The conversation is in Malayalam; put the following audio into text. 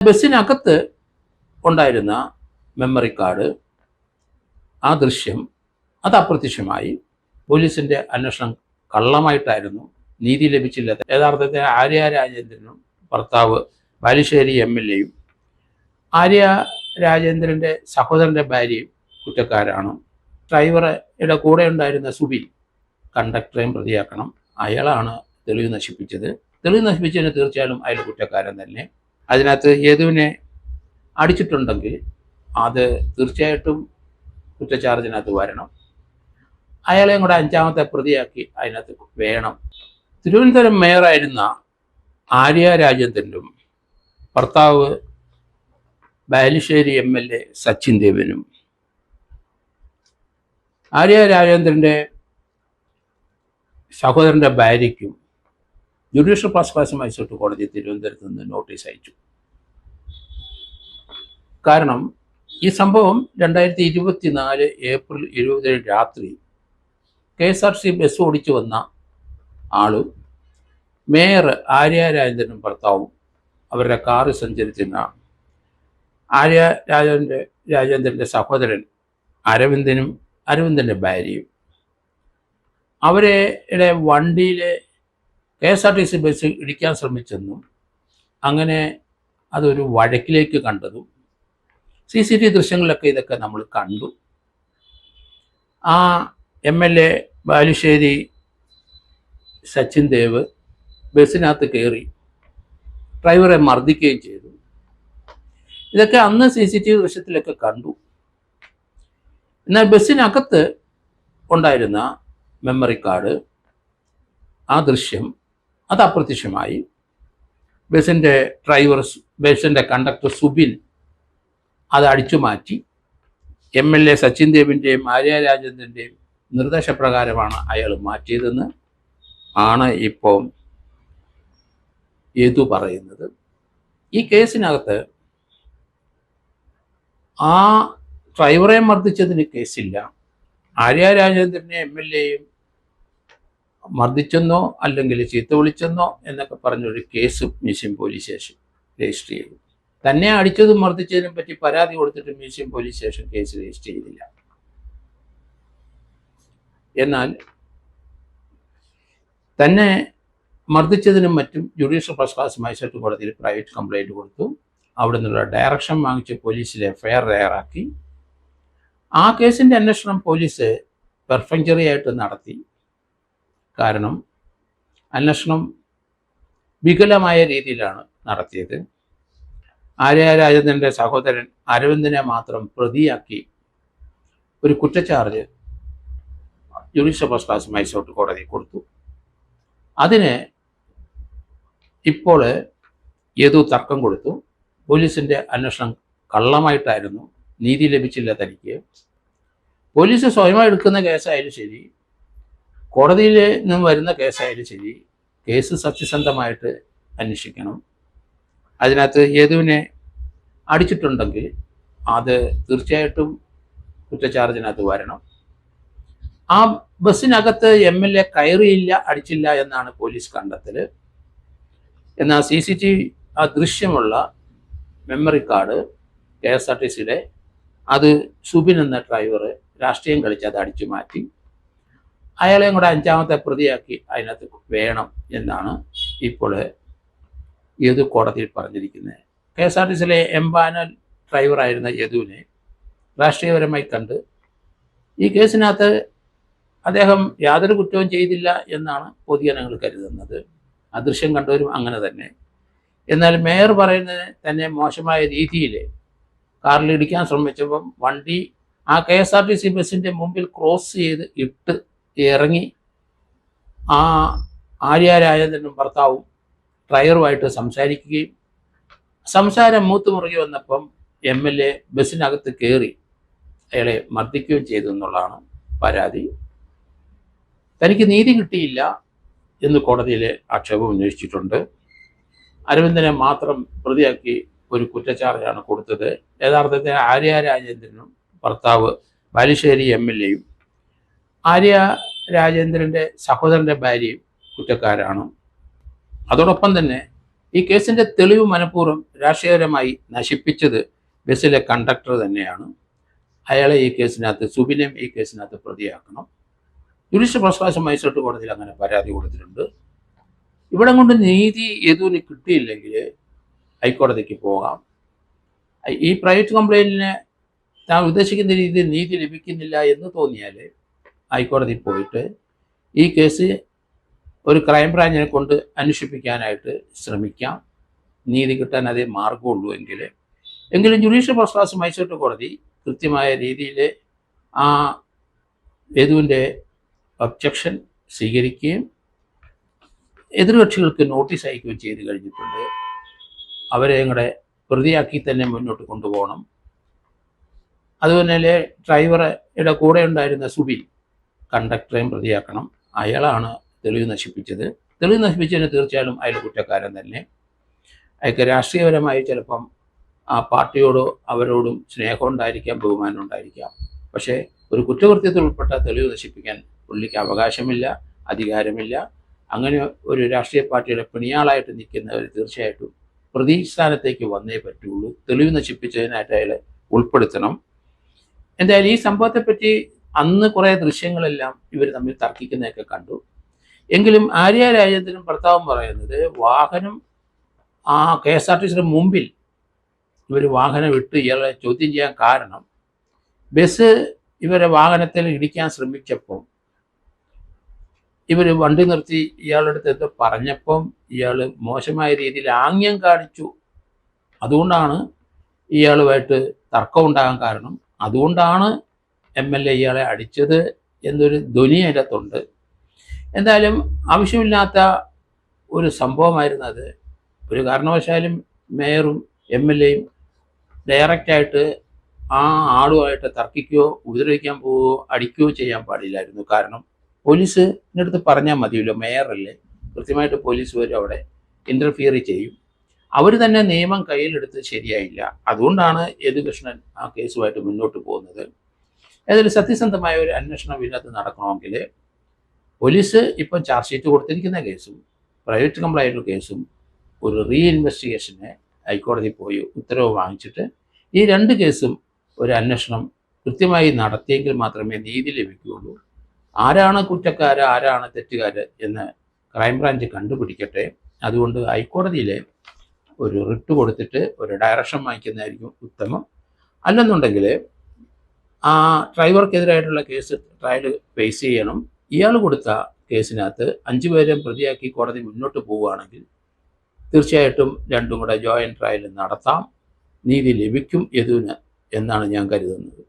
ബസ്സിനകത്ത് ഉണ്ടായിരുന്ന മെമ്മറി കാർഡ്, ആ ദൃശ്യം അത് അപ്രത്യക്ഷമായി. പോലീസിൻ്റെ അന്വേഷണം കള്ളമായിട്ടായിരുന്നു, നീതി ലഭിച്ചില്ല. യഥാർത്ഥത്തിൽ ആര്യ രാജേന്ദ്രനും ഭർത്താവ് ബാലുശ്ശേരി MLA യും ആര്യ രാജേന്ദ്രൻ്റെ സഹോദരൻ്റെ ഭാര്യയും കുറ്റക്കാരാണ്. ഡ്രൈവറുടെ കൂടെ ഉണ്ടായിരുന്ന സുബിൻ കണ്ടക്ടറെയും പ്രതിയാക്കണം. അയാളാണ് തെളിവ് നശിപ്പിച്ചത്. തെളിവ് നശിപ്പിച്ചതിന് തീർച്ചയായും അയാൾ കുറ്റക്കാരൻ തന്നെ. അതിനകത്ത് യേതുവിനെ അടിച്ചിട്ടുണ്ടെങ്കിൽ അത് തീർച്ചയായിട്ടും കുറ്റച്ചാർജിനകത്ത് വരണം. അയാളെയും കൂടെ 5ാമത്തെ പ്രതിയാക്കി അതിനകത്ത് വേണം. തിരുവനന്തപുരം മേയറായിരുന്ന ആര്യ രാജേന്ദ്രനും ഭർത്താവ് ബാലുശ്ശേരി MLA സച്ചിൻ ദേവിനും ആര്യ രാജേന്ദ്രൻ്റെ സഹോദരൻ്റെ ഭാര്യയ്ക്കും ജുഡീഷ്യൽ ഫസ്റ്റ് ക്ലാസ് മജിസ്ട്രേറ്റ് കോടതി തിരുവനന്തപുരത്ത് നിന്ന് നോട്ടീസ് അയച്ചു. കാരണം ഈ സംഭവം 2024 ഏപ്രിൽ 20 രാത്രി KSRTC ബസ് ഓടിച്ചു വന്ന ആളും മേയർ ആര്യ രാജേന്ദ്രനും ഭർത്താവും അവരുടെ കാറ് സഞ്ചരിച്ചിരുന്ന ആര്യ രാജേന്ദ്രൻ്റെ സഹോദരൻ അരവിന്ദൻ്റെ ഭാര്യയും അവരുടെ വണ്ടിയിൽ KSRTC ബസ് ഇടിക്കാൻ ശ്രമിച്ചെന്നും അങ്ങനെ അതൊരു വഴക്കിലേക്ക് കണ്ടതും CCTV ദൃശ്യങ്ങളിലൊക്കെ ഇതൊക്കെ നമ്മൾ കണ്ടു. ആ MLA ബാലുശ്ശേരി സച്ചിൻ ദേവ് ബസ്സിനകത്ത് കയറി ഡ്രൈവറെ മർദ്ദിക്കുകയും ചെയ്തു. ഇതൊക്കെ അന്ന് CCTV ദൃശ്യത്തിലൊക്കെ കണ്ടു. എന്നാൽ ബസ്സിനകത്ത് ഉണ്ടായിരുന്ന മെമ്മറി കാർഡ്, ആ ദൃശ്യം അത് അപ്രത്യക്ഷമായി. ബസ്സിൻ്റെ കണ്ടക്ടർ സുബിൻ അത് അടിച്ചു മാറ്റി. MLA സച്ചിൻ ദേവിൻ്റെയും ആര്യ രാജേന്ദ്രൻ്റെയും നിർദ്ദേശപ്രകാരമാണ് അയാൾ മാറ്റിയതെന്ന് ആണ് ഇപ്പോൾ യേതു പറയുന്നത്. ഈ കേസിനകത്ത് ആ ഡ്രൈവറെ മർദ്ദിച്ചതിന് കേസില്ല. ആര്യ രാജേന്ദ്രനെ MLA യും മർദ്ദിച്ചെന്നോ അല്ലെങ്കിൽ ചീത്ത വിളിച്ചെന്നോ എന്നൊക്കെ പറഞ്ഞൊരു case museum police station register ചെയ്തു. തന്നെ അടിച്ചതും മർദ്ദിച്ചതിനും പറ്റി പരാതി കൊടുത്തിട്ട് museum police station case register ചെയ്തില്ല. എന്നാൽ തന്നെ മർദ്ദിച്ചതിനും മറ്റും ജുഡീഷ്യൽ ഫസ്റ്റ് ക്ലാസ് മജിസ്ട്രേറ്റ് കോടതിയിൽ പ്രൈവറ്റ് കംപ്ലൈൻറ്റ് കൊടുത്തു. അവിടെ നിന്നുള്ള ഡയറക്ഷൻ വാങ്ങിച്ച് പോലീസിൽ FIR തയ്യാറാക്കി. ആ കേസിൻ്റെ അന്വേഷണം പോലീസ് പെർഫെക്റ്ററി ആയിട്ട് നടത്തി. കാരണം അന്വേഷണം വികലമായ രീതിയിലാണ് നടത്തിയത്. ആര്യ രാജേന്ദ്രൻ്റെ സഹോദരൻ അരവിന്ദനെ മാത്രം പ്രതിയാക്കി ഒരു കുറ്റച്ചാർജ് ജുഡീഷ്യൽ ഫസ്റ്റ് ക്ലാസ് മജിസ്ട്രേറ്റ് കോടതി കൊടുത്തു. അതിന് ഇപ്പോൾ ഏതോ തർക്കം കൊടുത്തു. പോലീസിൻ്റെ അന്വേഷണം കള്ളമായിട്ടായിരുന്നു, നീതി ലഭിച്ചില്ല തനിക്ക്. പോലീസ് സ്വയമായി എടുക്കുന്ന കേസായാലും ശരി, കോടതിയിൽ നിന്നും വരുന്ന കേസായാലും ശരി, കേസ് സത്യസന്ധമായിട്ട് അന്വേഷിക്കണം. അതിനകത്ത് യേതുവിനെ അടിച്ചിട്ടുണ്ടെങ്കിൽ അത് തീർച്ചയായിട്ടും കുറ്റച്ചാർജിനകത്ത് വരണം. ആ ബസ്സിനകത്ത് MLA കയറിയില്ല, അടിച്ചില്ല എന്നാണ് പോലീസ് കണ്ടെത്തൽ. എന്നാൽ CCTV ആ ദൃശ്യമുള്ള മെമ്മറി കാർഡ് KSRTCയുടെ അത് സുബിൻ എന്ന ഡ്രൈവർ രാഷ്ട്രീയം കളിച്ച് അത് അടിച്ചു മാറ്റി. അയാളെയും കൂടെ 5ാമത്തെ പ്രതിയാക്കി അതിനകത്ത് വേണം എന്നാണ് ഇപ്പോൾ യേതു കോടതിയിൽ പറഞ്ഞിരിക്കുന്നത്. KSRTCയിലെ എംപാനൽ ഡ്രൈവറായിരുന്ന യേതുവിനെ രാഷ്ട്രീയപരമായി കണ്ട് ഈ കേസിനകത്ത് അദ്ദേഹം യാതൊരു കുറ്റവും ചെയ്തില്ല എന്നാണ് പൊതുജനങ്ങൾ കരുതുന്നത്. അദൃശ്യം കണ്ടവരും അങ്ങനെ തന്നെ. എന്നാൽ മേയർ പറയുന്നത് തന്നെ മോശമായ രീതിയിൽ കാറിൽ ഇടിക്കാൻ ശ്രമിച്ചപ്പം വണ്ടി ആ KSRTC ബസ്സിൻ്റെ മുമ്പിൽ ക്രോസ് ചെയ്ത് ഇട്ട് ഇറങ്ങി ആ ആര്യ രാജേന്ദ്രനും ഭർത്താവും ഡ്രൈവറുമായിട്ട് സംസാരിക്കുകയും സംസാരം മൂത്തുമുറുകി വന്നപ്പം MLA ബസ്സിനകത്ത് കയറി അയാളെ മർദ്ദിക്കുകയും ചെയ്തു എന്നുള്ളതാണ് പരാതി. തനിക്ക് നീതി കിട്ടിയില്ല എന്ന് കോടതിയിൽ ആക്ഷേപം ഉന്നയിച്ചിട്ടുണ്ട്. അരവിന്ദനെ മാത്രം പ്രതിയാക്കി ഒരു കുറ്റച്ചാർജാണ് കൊടുത്തത്. യഥാർത്ഥത്തിൽ ആര്യ രാജേന്ദ്രനും ഭർത്താവ് ബാലുശ്ശേരി MLA യും ആര്യ രാജേന്ദ്രൻ്റെ സഹോദരൻ്റെ ഭാര്യയും കുറ്റക്കാരാണ്. അതോടൊപ്പം തന്നെ ഈ കേസിൻ്റെ തെളിവ് മനഃപൂർവ്വം രാഷ്ട്രീയപരമായി നശിപ്പിച്ചത് ബസ്സിലെ കണ്ടക്ടർ തന്നെയാണ്. അയാളെ ഈ കേസിനകത്ത്, സുബിനെയും ഈ കേസിനകത്ത് പ്രതിയാക്കണം. ജുഡീഷ്യൽ ഫസ്റ്റ് ക്ലാസ് മജിസ്ട്രേറ്റ് കോടതിയിൽ അങ്ങനെ പരാതി കൊടുത്തിട്ടുണ്ട്. ഇവിടം കൊണ്ട് നീതി യദുവിന് കിട്ടിയില്ലെങ്കിൽ ഹൈക്കോടതിക്ക് പോകാം. ഈ പ്രൈവറ്റ് കംപ്ലയിൻറ്റിന് താൻ ഉദ്ദേശിക്കുന്ന രീതിയിൽ നീതി ലഭിക്കുന്നില്ല എന്ന് തോന്നിയാൽ ഹൈക്കോടതിയിൽ പോയിട്ട് ഈ കേസ് ഒരു ക്രൈംബ്രാഞ്ചിനെ കൊണ്ട് അന്വേഷിപ്പിക്കാനായിട്ട് ശ്രമിക്കാം. നീതി കിട്ടാൻ അതേ മാർഗമുള്ളൂ എങ്കിലും ജുഡീഷ്യൽ ഫസ്റ്റ് ക്ലാസ് മജിസ്ട്രേറ്റ് കോടതി കൃത്യമായ രീതിയിൽ ആ യദുവിൻ്റെ ഒബ്ജക്ഷൻ സ്വീകരിക്കുകയും എതിർകക്ഷികൾക്ക് നോട്ടീസ് അയക്കുകയും ചെയ്ത് കഴിഞ്ഞിട്ടുണ്ട്. അവരെ ഞങ്ങളുടെ പ്രതിയാക്കി തന്നെ മുന്നോട്ട് കൊണ്ടുപോകണം. അതുപോലെ ഡ്രൈവറുടെ കൂടെ ഉണ്ടായിരുന്ന സുബിൻ, കണ്ടക്ടറേയും പ്രതിയാക്കണം. അയാളാണ് തെളിവ് നശിപ്പിച്ചത്. തെളിവ് നശിപ്പിച്ചതിന് തീർച്ചയായും അയാൾ കുറ്റക്കാരൻ തന്നെ. അയാൾക്ക് രാഷ്ട്രീയപരമായി ചിലപ്പം ആ പാർട്ടിയോടോ അവരോടും സ്നേഹം ഉണ്ടായിരിക്കാം, ബഹുമാനം ഉണ്ടായിരിക്കാം. പക്ഷേ ഒരു കുറ്റകൃത്യത്തിൽ ഉൾപ്പെട്ട തെളിവ് നശിപ്പിക്കാൻ പുള്ളിക്ക് അവകാശമില്ല, അധികാരമില്ല. അങ്ങനെ ഒരു രാഷ്ട്രീയ പാർട്ടിയുടെ പിണിയാളായിട്ട് നിൽക്കുന്നവർ തീർച്ചയായിട്ടും പ്രതിസ്ഥാനത്തേക്ക് വന്നേ പറ്റുള്ളൂ. തെളിവ് നശിപ്പിച്ചതിനായിട്ട് അയാളെ ഉൾപ്പെടുത്തണം. എന്തായാലും ഈ സംഭവത്തെപ്പറ്റി അന്ന് കുറേ ദൃശ്യങ്ങളെല്ലാം ഇവർ തമ്മിൽ തർക്കിക്കുന്നതൊക്കെ കണ്ടു. എങ്കിലും ആര്യ രാജേന്ദ്രനും ഭർത്താവും പറയുന്നത് വാഹനം ആ KSRTCയുടെ മുമ്പിൽ ഇവർ വാഹനം വിട്ട് ഇയാളെ ചോദ്യം ചെയ്യാൻ കാരണം ബസ് ഇവരെ വാഹനത്തിൽ ഇടിക്കാൻ ശ്രമിച്ചപ്പം ഇവർ വണ്ടി നിർത്തി ഇയാളുടെ അടുത്ത് പറഞ്ഞപ്പം ഇയാൾ മോശമായ രീതിയിൽ ആംഗ്യം കാണിച്ചു. അതുകൊണ്ടാണ് ഇയാളുമായിട്ട് തർക്കം ഉണ്ടാകാൻ കാരണം. അതുകൊണ്ടാണ് MLA ഇയാളെ അടിച്ചത് എന്നൊരു ധ്വനി അതിനകത്തുണ്ട്. എന്തായാലും ആവശ്യമില്ലാത്ത ഒരു സംഭവമായിരുന്നു അത്. ഒരു കാരണവശാലും മേയറും MLAയും ഡയറക്റ്റായിട്ട് ആ ആളുമായിട്ട് തർക്കിക്കുകയോ ഉപദ്രവിക്കാൻ പോവുകയോ അടിക്കുകയോ ചെയ്യാൻ പാടില്ലായിരുന്നു. കാരണം പോലീസിൻ്റെ അടുത്ത് പറഞ്ഞാൽ മതിയല്ലോ, മേയറല്ലേ, കൃത്യമായിട്ട് പോലീസ് വരും അവിടെ ഇൻ്റർഫിയർ ചെയ്യും. അവർ തന്നെ നിയമം കയ്യിലെടുത്ത് ശരിയായില്ല. അതുകൊണ്ടാണ് യദുകൃഷ്ണൻ ആ കേസുമായിട്ട് മുന്നോട്ട് പോകുന്നത്. ഏതായാലും സത്യസന്ധമായ ഒരു അന്വേഷണം ഇതിനകത്ത് നടക്കണമെങ്കിൽ പോലീസ് ഇപ്പം ചാർജ് ഷീറ്റ് കൊടുത്തിരിക്കുന്ന കേസും പ്രൈവറ്റ് കംപ്ലൈൻറ്റ് കേസും ഒരു ഇൻവെസ്റ്റിഗേഷന് ഹൈക്കോടതി പോയി ഉത്തരവ് വാങ്ങിച്ചിട്ട് ഈ രണ്ട് കേസും ഒരു അന്വേഷണം കൃത്യമായി നടത്തിയെങ്കിൽ മാത്രമേ നീതി ലഭിക്കുകയുള്ളൂ. ആരാണ് കുറ്റക്കാർ, ആരാണ് തെറ്റുകാർ എന്ന് ക്രൈംബ്രാഞ്ച് കണ്ടുപിടിക്കട്ടെ. അതുകൊണ്ട് ഹൈക്കോടതിയിൽ ഒരു റിട്ട് കൊടുത്തിട്ട് ഒരു ഡയറക്ഷൻ വാങ്ങിക്കുന്നതായിരിക്കും ഉത്തമം. അല്ലെന്നുണ്ടെങ്കിൽ ആ ഡ്രൈവർക്കെതിരായിട്ടുള്ള കേസ് ട്രയൽ ഫേസ് ചെയ്യണം. ഇയാൾ കൊടുത്ത കേസിനകത്ത് 5 പേരെയും പ്രതിയാക്കി കോടതി മുന്നോട്ട് പോവുകയാണെങ്കിൽ തീർച്ചയായിട്ടും രണ്ടും കൂടെ ജോയിൻറ്റ് ട്രയൽ നടത്താം. നീതി ലഭിക്കും യദുവിന് എന്നാണ് ഞാൻ കരുതുന്നത്.